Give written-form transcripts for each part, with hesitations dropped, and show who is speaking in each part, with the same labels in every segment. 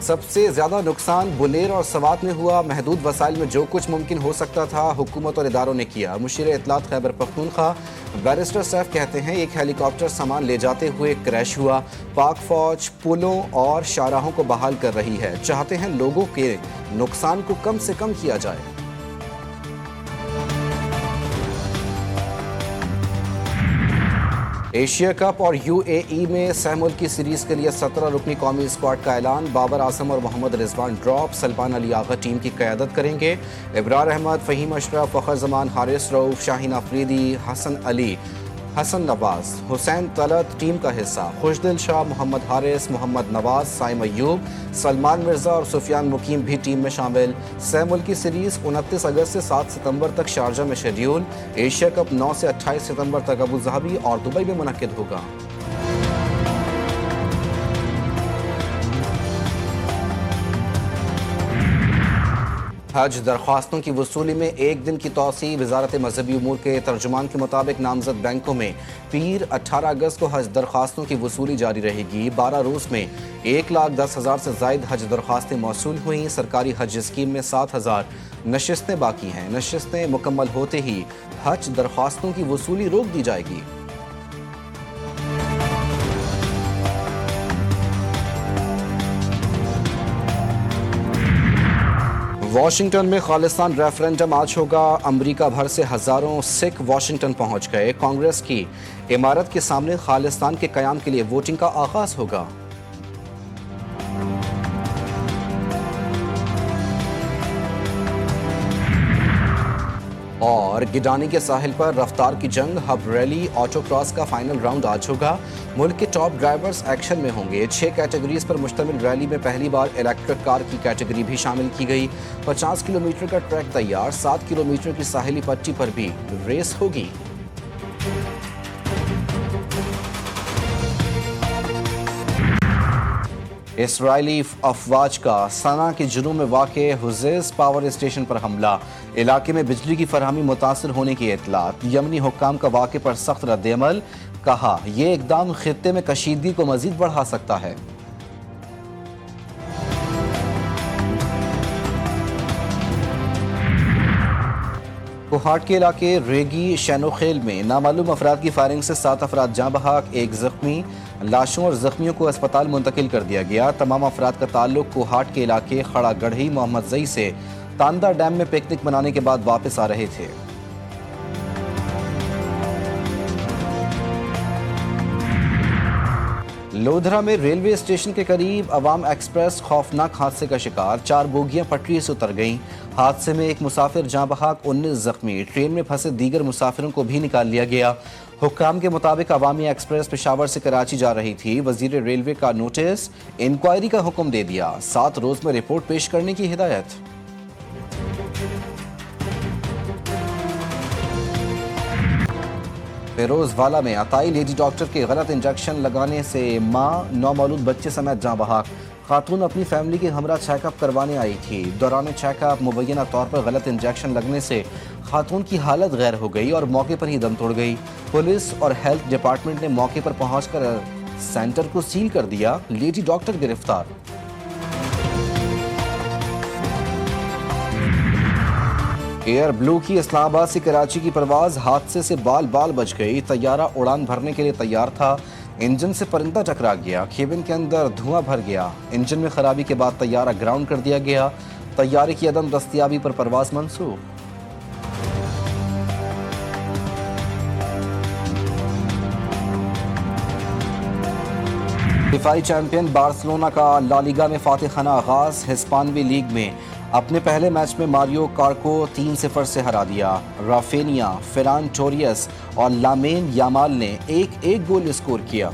Speaker 1: सबसे ज्यादा नुकसान बुलेर और सवात में हुआ। महदूद वसाइल में जो कुछ मुमकिन हो सकता था हुकूमत और इदारों ने किया। मुशीर इत्तलात खैबर पख्तूनख्वा बैरिस्टर सैफ कहते हैं एक हेलीकॉप्टर सामान ले जाते हुए क्रैश हुआ। पाक फौज पुलों और शाहराहों को बहाल कर रही है। चाहते हैं लोगों के नुकसान को कम से कम किया जाए। एशिया कप और यूएई में सहमुल्की सीरीज के लिए 17 रुकनी कौमी स्क्वाड का ऐलान। बाबर आजम और मोहम्मद रिजवान ड्रॉप। सलमान अली आगा टीम की क़यादत करेंगे। इब्रार अहमद, फ़हीम अशरफ, फ़खर जमान, हारिस रऊफ, शाहीन अफरीदी, हसन अली, हसन नवाज, हुसैन तलत टीम का हिस्सा। खुशदिल शाह, मोहम्मद हारिस, मोहम्मद नवाज, साइम अयूब, सलमान मिर्जा और सुफियान मुकीम भी टीम में शामिल। सहमुल्की सीरीज 29 अगस्त से 7 सितंबर तक शारजा में शेड्यूल। एशिया कप 9 से 28 सितंबर तक अबू धाबी और दुबई में मुनक्किद होगा। हज दरख्वास्तों की वसूली में एक दिन की तौसी। वजारत मजहबी उमूर के तर्जुमान के मुताबिक नामजद बैंकों में पीर 18 अगस्त को हज दरख्वास्तों की वसूली जारी रहेगी। 12 रोज़ में 1,10,000 से ज़ायद हज दरख्वास्तें मौसूल हुई। सरकारी हज स्कीम में 7,000 नशिस्तें बाकी हैं। नशिस्तें मुकम्मल होते ही हज दरख्वास्तों की वसूली रोक दी जाएगी। वाशिंगटन में खालिस्तान रेफरेंडम आज होगा। अमेरिका भर से हजारों सिख वाशिंगटन पहुंच गए। कांग्रेस की इमारत के सामने खालिस्तान के कयाम के लिए वोटिंग का आगाज होगा। और गिडानी के साहिल पर रफ्तार की जंग, हब रैली, ऑटो क्रॉस का फाइनल राउंड आज होगा। मुल्क के टॉप ड्राइवर्स एक्शन में होंगे। 6 कैटेगरीज पर मुश्तमिल रैली में पहली बार इलेक्ट्रिक कार की कैटेगरी भी शामिल की गई। 50 किलोमीटर का ट्रैक तैयार। 7 किलोमीटर की साहिली पट्टी पर भी रेस होगी। इसराइली अफवाज का सना के जुनूब में वाक़े हुज़ैज़ पावर स्टेशन पर हमला। इलाके में बिजली की फरहमी मुतासर होने की इत्तलात। यमनी हुक्काम का वाक़े पर सख्त रद्द-ए-अमल। कहा यह इक़दाम खित्ते में कशीदगी को मज़ीद बढ़ा सकता है। कोहाट के इलाके रेगी शैनोखेल में नामालूम अफराद की फायरिंग से 7 अफराद जाँ बहक, 1 जख्मी। लाशों और जख्मियों को अस्पताल मुंतकिल कर दिया गया। तमाम अफराद का ताल्लुक कोहाट के इलाके खड़ा गढ़ी मोहम्मद जई से तांदा डैम में पिकनिक मनाने के बाद वापस आ रहे थे। लोधरा में रेलवे स्टेशन के करीब अवाम एक्सप्रेस खौफनाक हादसे का शिकार। 4 बोगियां पटरी से उतर गईं। हादसे में 1 मुसाफिर जाँ बहक, 19 जख्मी। ट्रेन में फंसे दीगर मुसाफिरों को भी निकाल लिया गया। हुक्काम के मुताबिक अवामी एक्सप्रेस पेशावर से कराची जा रही थी। वजीर रेलवे का नोटिस, इंक्वायरी का हुक्म दे दिया। 7 रोज में रिपोर्ट पेश करने की हिदायत। फिरोजवाला में अताई लेडी डॉक्टर के गलत इंजेक्शन लगाने से मां नौमौलूद बच्चे समेत जाँ बहक। खातून अपनी फैमिली के हमरा चेकअप करवाने आई थी। दौरान चेकअप मुबैना तौर पर गलत इंजेक्शन लगने से खातून की हालत गैर हो गई और मौके पर ही दम तोड़ गई। पुलिस और हेल्थ डिपार्टमेंट ने मौके पर पहुंचकर सेंटर को सील कर दिया। लेडी डॉक्टर गिरफ्तार। एयर ब्लू की इस्लामाबाद से कराची की परवाज हादसे से बाल बाल बच गई। तैयारा उड़ान भरने के लिए तैयार था। इंजन से परिंदा टकरा गया। केबिन के अंदर धुआं भर गया। इंजन में खराबी के बाद तैयारा ग्राउंड कर दिया गया। तैयारे की अदम दस्तयाबी पर परवाज मंसूख। दिफाई चैंपियन बार्सिलोना का ला लीगा में फातिहाना आगाज। हिस्पानवी लीग में अपने पहले मैच में मारियो कार्को 3-0 से हरा दिया। राफेनिया, फेरान टोरियस और लामेन यामाल ने एक गोल स्कोर किया।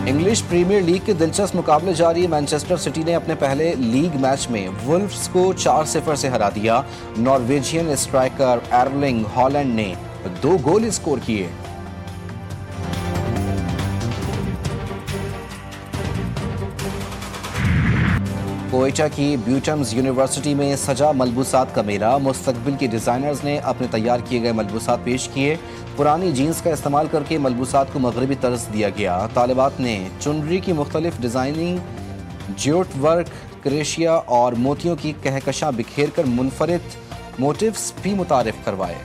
Speaker 1: इंग्लिश प्रीमियर लीग के दिलचस्प मुकाबले जारी। मैनचेस्टर सिटी ने अपने पहले लीग मैच में वुल्व्स को 4-0 से हरा दिया। नॉर्वेजियन स्ट्राइकर एर्लिंग हॉलैंड ने 2 गोल स्कोर किए। कोयटा की ब्यूटम्स यूनिवर्सिटी में सजा मलबूसात का मेला। मुस्तकबिल के डिज़ाइनर्स ने अपने तैयार किए गए मलबूसात पेश किए। पुरानी जीन्स का इस्तेमाल करके मलबूसात को मगरबी तर्ज दिया गया। तालिबात ने चुनरी की मुख्तलिफ डिज़ाइनिंग, ज्यूट वर्क, क्रेशिया और मोतियों की कहकशां बिखेर कर मुनफरिद मोटिव्स भी मुतारिफ करवाए।